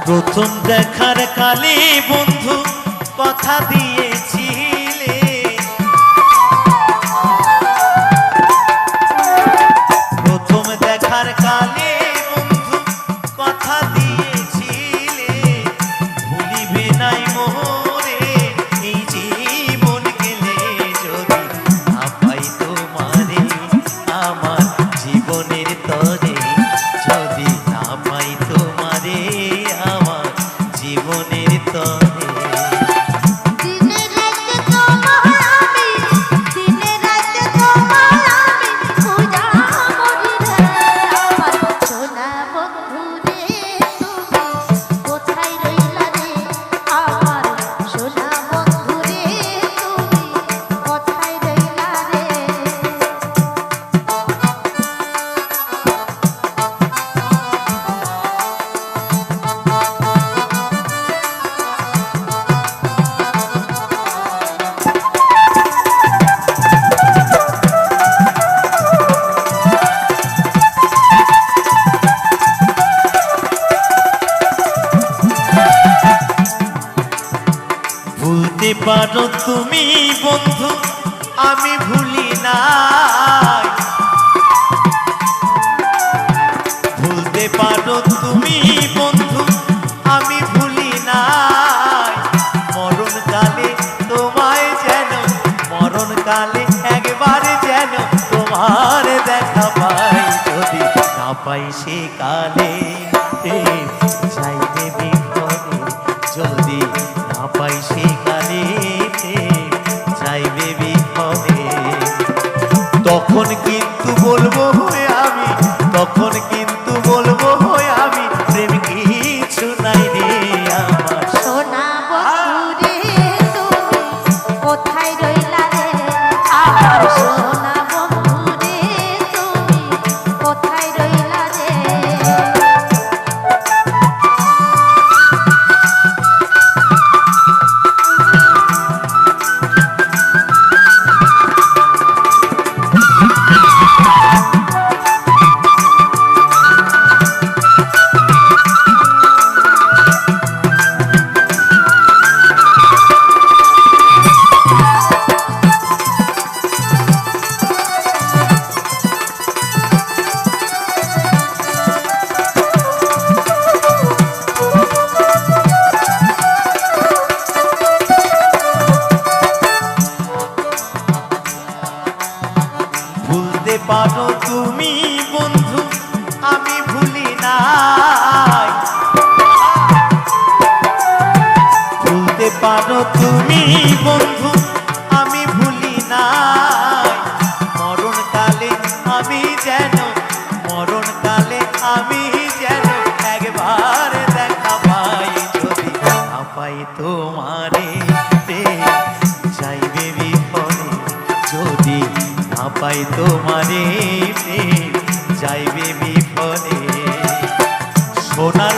প্রথম দেখার কালে বন্ধু কথা দিয়েছিলে, প্রথম দেখার কালে বন্ধু কথা দিয়েছিলে, ভুলিবে নাই মোরে এই জীবন গেলে যদি না পাই তোমারে আমার জীবনের তরে, যদি না পাই তোমারে আমার জীবনের তরে। ভুলতে পারো তুমি বন্ধু আমি ভুলি নাই, ভুলতে পারো তুমি বন্ধু আমি ভুলি নাই, মরণকালে তোমায় যেন, মরণকালে একবার যেন তোমার দেখা পাই, যদি না পাই সে কালে যাইবে বিপদে, যদি না পাই সে কালে যাইবে বিপদে। তখন কিন্তু বলবো আমি, তখন কিন্তু বলবো আমি প্রেম কিছু নাই রে আমার। সোনা বন্ধু রে তুমি কোথায় রইলা রে আমার, সোনা বন্ধু রে তুমি কোথায় রইলা রে। ভুলতে পারো তুমি বন্ধু আমি ভুলি নাই, ভুলতে পারো তুমি বন্ধু আমি ভুলি নাই, মরণকালে আমি যেন, মরণকালে আমি যেন একবার দেখা পাই, যদি না পাই তোমারে যাইবে বিপদে, যদি না পাই তোমারে যাইবে বিফলে। সোনার